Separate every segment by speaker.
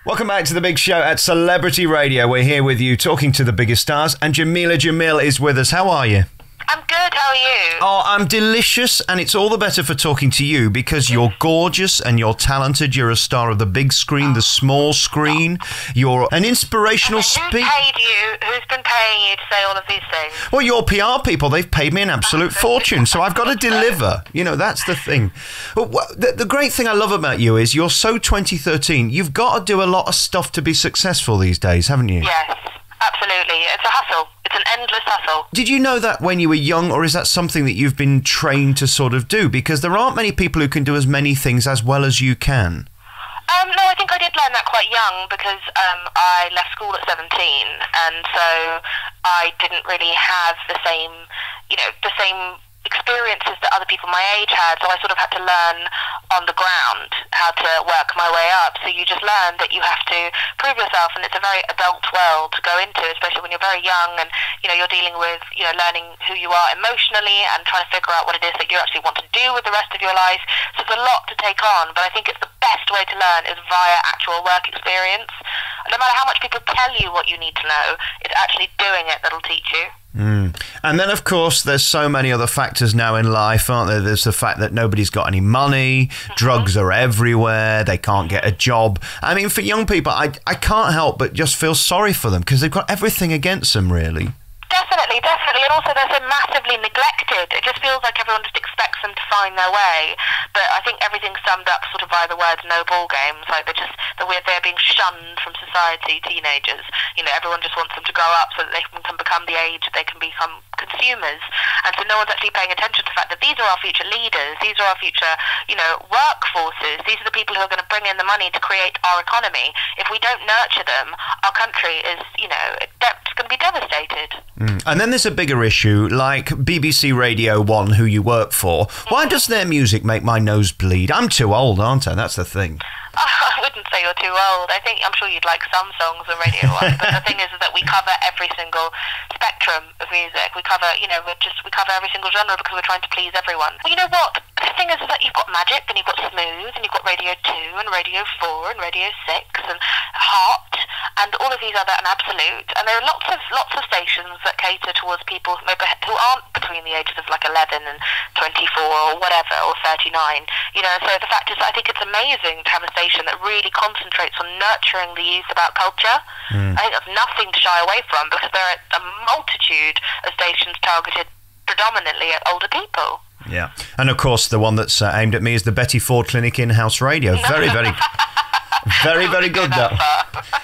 Speaker 1: Welcome back to the big show at Celebrity Radio. We're here with you talking to the biggest stars, and Jameela Jamil is with us. How are you?
Speaker 2: I'm good, how are you?
Speaker 1: Oh, I'm delicious, and it's all the better for talking to you because you're gorgeous and you're talented. You're a star of the big screen, the small screen. You're an inspirational speaker.
Speaker 2: Who's paid you? Who's been paying you to say all of these things?
Speaker 1: Well, your PR people, they've paid me an absolute fortune, so I've got to deliver. You know, that's the thing. The great thing I love about you is you're so 2013. You've got to do a lot of stuff to be successful these days, haven't you?
Speaker 2: Yes, absolutely. It's a hustle. It's an endless hustle.
Speaker 1: Did you know that when you were young, or is that something that you've been trained to sort of do? Because there aren't many people who can do as many things as well as you can.
Speaker 2: No, I think I did learn that quite young because I left school at 17, and so I didn't really have the same experiences that other people my age had, so I sort of had to learn on the ground how to work my way up. So you just learn that you have to prove yourself, and it's a very adult world to go into, especially when you're very young and you're dealing with learning who you are emotionally and trying to figure out what it is that you actually want to do with the rest of your life. So it's a lot to take on, but I think it's the best way to learn is via actual work experience. And no matter how much people tell you what you need to know, it's actually doing it that'll teach you.
Speaker 1: And then, of course, there's so many other factors now in life, aren't there? There's the fact that nobody's got any money, drugs are everywhere, they can't get a job. I mean, for young people, I can't help but just feel sorry for them because they've got everything against them, really.
Speaker 2: Definitely. And also they're so massively neglected. It just feels like everyone just expects them to find their way. But I think everything's summed up sort of by the words no ball games. Like they're being shunned from society, teenagers. Everyone just wants them to grow up so that they can become the age that they can become consumers. And so no one's actually paying attention to the fact that these are our future leaders. These are our future, workforces. These are the people who are going to bring in the money to create our economy. If we don't nurture them, our country is, it's going to be devastated.
Speaker 1: And then there's a bigger issue, like BBC Radio 1, who you work for. Why does their music make my nose bleed? I'm too old, aren't I? That's the thing.
Speaker 2: I wouldn't say you're too old. I'm sure you'd like some songs on Radio 1, but the thing is that we cover every single spectrum of music. We cover, we cover every single genre because we're trying to please everyone. Well, you know what? The thing is that you've got Magic, and you've got Smooth, and you've got Radio 2, and Radio 4, and Radio 6, and Hot, and all of these other, and Absolute. And there are lots of stations that cater towards people who aren't between the ages of like 11 and 24 or whatever, or 39. So the fact is, I think it's amazing to have a station that really concentrates on nurturing the youth about culture. I think that's nothing to shy away from because there are a multitude of stations targeted predominantly at older people.
Speaker 1: Yeah, and of course the one that's aimed at me is the Betty Ford Clinic in-house radio. Very, very... Very, very good, though.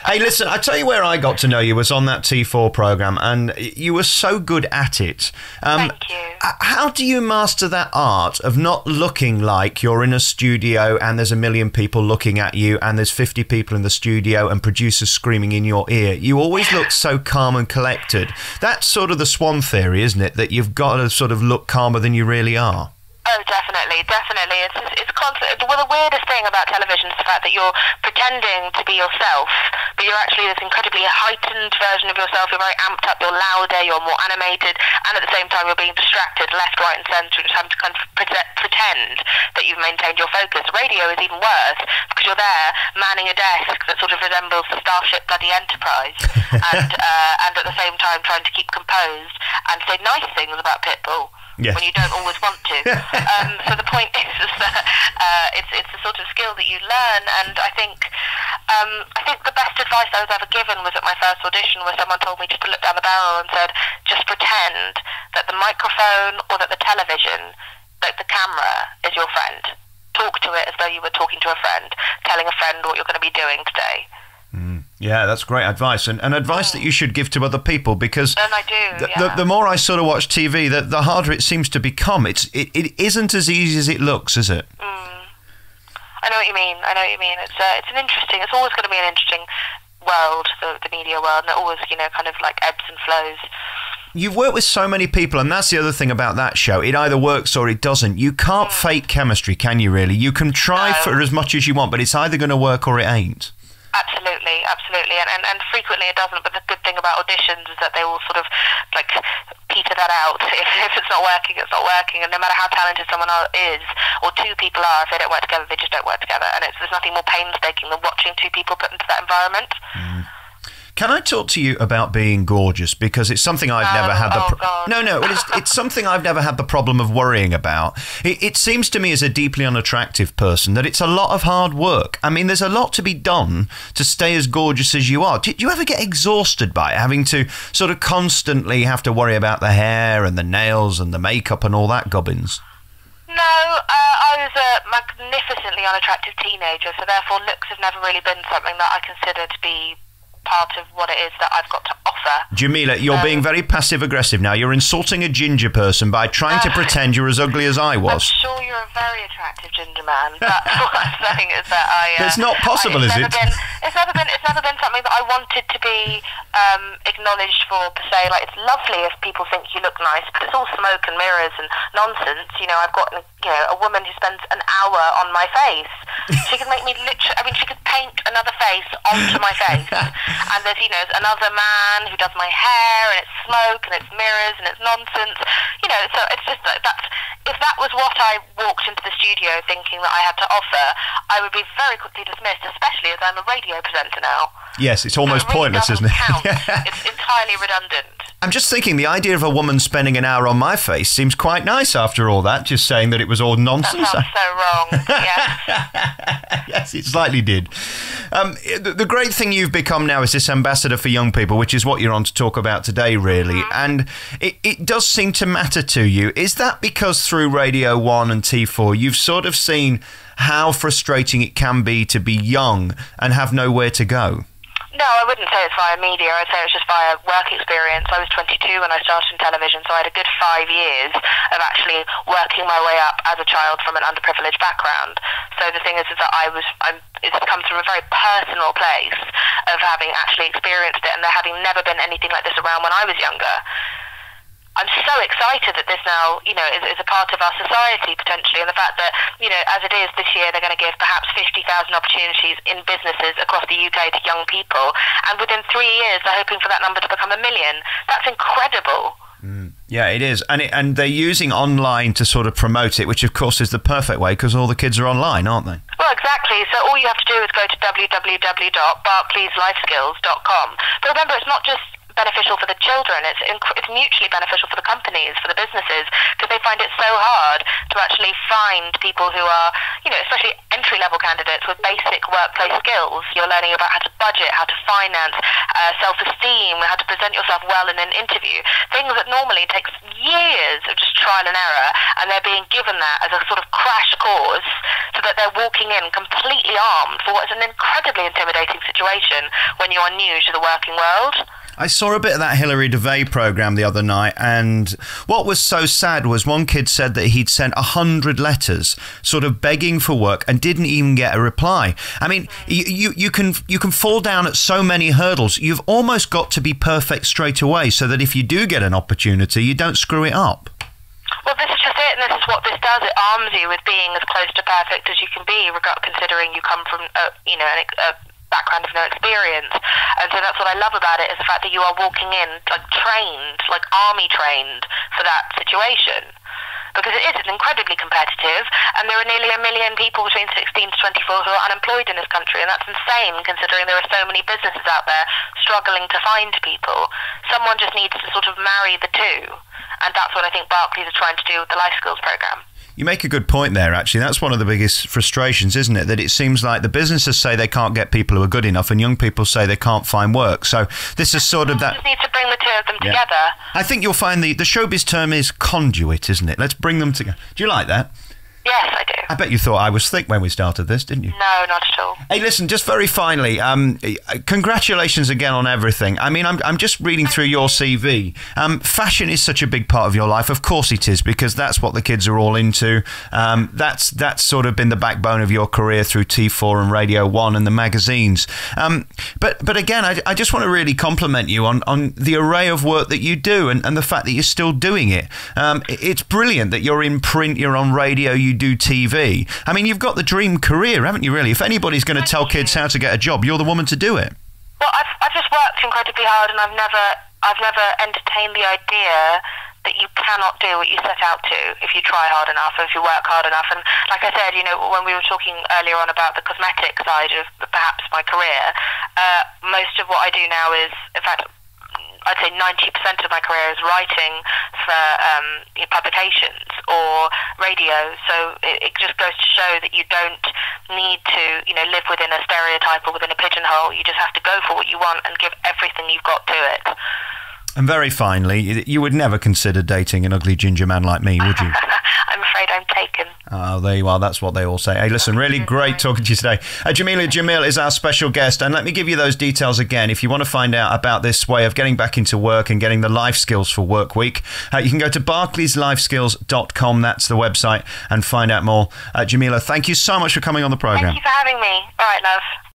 Speaker 1: Hey, listen, I tell you where I got to know you was on that T4 programme, and you were so good at it.
Speaker 2: Thank you.
Speaker 1: How do you master that art of not looking like you're in a studio and there's a million people looking at you and there's 50 people in the studio and producers screaming in your ear? You always look so calm and collected. That's sort of the swan theory, isn't it? That you've got to sort of look calmer than you really are.
Speaker 2: Oh, definitely. It's constant. Well, the weirdest thing about television is the fact that you're pretending to be yourself, but you're actually this incredibly heightened version of yourself. You're very amped up, you're louder, you're more animated, and at the same time you're being distracted left, right and centre, just having to kind of pretend that you've maintained your focus. Radio is even worse because you're there manning a desk that sort of resembles the Starship bloody Enterprise and at the same time trying to keep composed and say nice things about Pitbull. Yes. When you don't always want to. So the point is that it's the sort of skill that you learn, and I think the best advice I was ever given was at my first audition, where someone told me just to look down the barrel and said, just pretend that the microphone or that the television, that the camera is your friend. Talk to it as though you were talking to a friend, telling a friend what you're going to be doing today.
Speaker 1: Yeah, that's great advice, and advice that you should give to other people, because
Speaker 2: and I do,
Speaker 1: the more I sort of watch TV, the harder it seems to become. It isn't as easy as it looks, is it?
Speaker 2: I know what you mean. It's an interesting. It's always going to be an interesting world, the media world, and it always, kind of like ebbs and flows.
Speaker 1: You've worked with so many people, and that's the other thing about that show. It either works or it doesn't. You can't fake chemistry, can you, really? You can try for as much as you want, but it's either going to work or it ain't.
Speaker 2: Absolutely. absolutely, absolutely, and frequently it doesn't. But the good thing about auditions is that they will sort of like peter that out. If it's not working, it's not working. And no matter how talented someone is, or two people are, if they don't work together, they just don't work together. And there's nothing more painstaking than watching two people put into that environment.
Speaker 1: Can I talk to you about being gorgeous? Because it's something I've never had it's something I've never had the problem of worrying about. It seems to me, as a deeply unattractive person, that it's a lot of hard work. I mean, there's a lot to be done to stay as gorgeous as you are. Do you ever get exhausted by it, having to sort of constantly have to worry about the hair and the nails and the makeup and all that gubbins?
Speaker 2: No, I was a magnificently unattractive teenager, so therefore looks have never really been something that I consider to be part of what it is that I've got to offer.
Speaker 1: Jameela, you're being very passive-aggressive now. You're insulting a ginger person by trying to pretend you're as ugly as I was.
Speaker 2: I'm sure you're a very attractive ginger man, but what I'm saying is that
Speaker 1: it's not possible, is it?
Speaker 2: It's never been something that I wanted to be acknowledged for, per se. Like, it's lovely if people think you look nice, but it's all smoke and mirrors and nonsense. You know, I've got a woman who spends an hour on my face. She could make me she could paint another face onto my face. And there's another man who does my hair, and it's smoke, and it's mirrors, and it's nonsense. So it's just if that was what I walked into the studio thinking that I had to offer, I would be very quickly dismissed, especially as I'm a radio presenter now.
Speaker 1: Yes, it's almost pointless, isn't it?
Speaker 2: It's entirely redundant.
Speaker 1: I'm just thinking, the idea of a woman spending an hour on my face seems quite nice after all that, just saying that it was all nonsense.
Speaker 2: That sounds so wrong, yeah.
Speaker 1: Yes, it slightly did. The great thing you've become now is this ambassador for young people, which is what you're on to talk about today, really. And it does seem to matter to you. Is that because through Radio 1 and T4, you've sort of seen how frustrating it can be to be young and have nowhere to go?
Speaker 2: No, I wouldn't say it's via media. I'd say it's just via work experience. I was 22 when I started in television, so I had a good 5 years of actually working my way up as a child from an underprivileged background. So the thing is that it's come from a very personal place of having actually experienced it and there having never been anything like this around when I was younger. I'm so excited that this now, is a part of our society potentially, and the fact that, as it is this year, they're going to give perhaps 50,000 opportunities in businesses across the UK to young people, and within 3 years they're hoping for that number to become 1 million. That's incredible.
Speaker 1: Yeah, it is. And they're using online to sort of promote it, which of course is the perfect way because all the kids are online, aren't they?
Speaker 2: Well, exactly. So all you have to do is go to www.barclayslifeskills.com. But remember, it's not just beneficial for the children, it's mutually beneficial for the companies, for the businesses, because they find it so hard to actually find people who are, especially entry-level candidates with basic workplace skills. You're learning about how to budget, how to finance, self-esteem, how to present yourself well in an interview, things that normally takes years of just trial and error, and they're being given that as a sort of crash course so that they're walking in completely armed for what is an incredibly intimidating situation when you are new to the working world.
Speaker 1: I saw a bit of that Hilary Devey programme the other night, and what was so sad was one kid said that he'd sent 100 letters sort of begging for work and didn't even get a reply. I mean, you can fall down at so many hurdles. You've almost got to be perfect straight away so that if you do get an opportunity, you don't screw it up.
Speaker 2: Well, this is just it, and this is what this does. It arms you with being as close to perfect as you can be, considering you come from a background of no experience. And so that's what I love about it, is the fact that you are walking in trained, like army trained for that situation. Because it's incredibly competitive, and there are nearly 1 million people between 16 to 24 who are unemployed in this country, and that's insane considering there are so many businesses out there struggling to find people. Someone just needs to sort of marry the two, and that's what I think Barclays are trying to do with the Life Skills programme.
Speaker 1: You make a good point there, actually. That's one of the biggest frustrations, isn't it? That it seems like the businesses say they can't get people who are good enough and young people say they can't find work. So this is sort of that...
Speaker 2: You just need to bring the two of them together.
Speaker 1: I think you'll find the showbiz term is conduit, isn't it? Let's bring them together. Do you like that?
Speaker 2: Yes, I do.
Speaker 1: I bet you thought I was thick when we started this, didn't you?
Speaker 2: No, not at all.
Speaker 1: Hey, listen, just very finally, congratulations again on everything. I mean, I'm just reading through your CV. Fashion is such a big part of your life. Of course it is, because that's what the kids are all into. That's sort of been the backbone of your career through T4 and Radio 1 and the magazines. But again, I just want to really compliment you on the array of work that you do and the fact that you're still doing it. It's brilliant that you're in print, you're on radio, you do TV. I mean, you've got the dream career, haven't you, really? If anybody's going to tell kids how to get a job, you're the woman to do it.
Speaker 2: Well, I've just worked incredibly hard, and I've never entertained the idea that you cannot do what you set out to if you try hard enough, if you work hard enough. And like I said, you know, when we were talking earlier on about the cosmetic side of perhaps my career, most of what I do now is, in fact, I'd say 90% of my career is writing for publications or radio. So it just goes to show that you don't need to, you know, live within a stereotype or within a pigeonhole. You just have to go for what you want and give everything you've got to it.
Speaker 1: And very finally, you would never consider dating an ugly ginger man like me, would you?
Speaker 2: I'm afraid I'm taken.
Speaker 1: Oh, there you are. That's what they all say. Hey, listen, really great talking to you today. Jameela Jamil is our special guest. And let me give you those details again. If you want to find out about this way of getting back into work and getting the life skills for work week, you can go to barclayslifeskills.com. That's the website, and find out more. Jameela, thank you so much for coming on the programme.
Speaker 2: Thank you for having me. All right, love.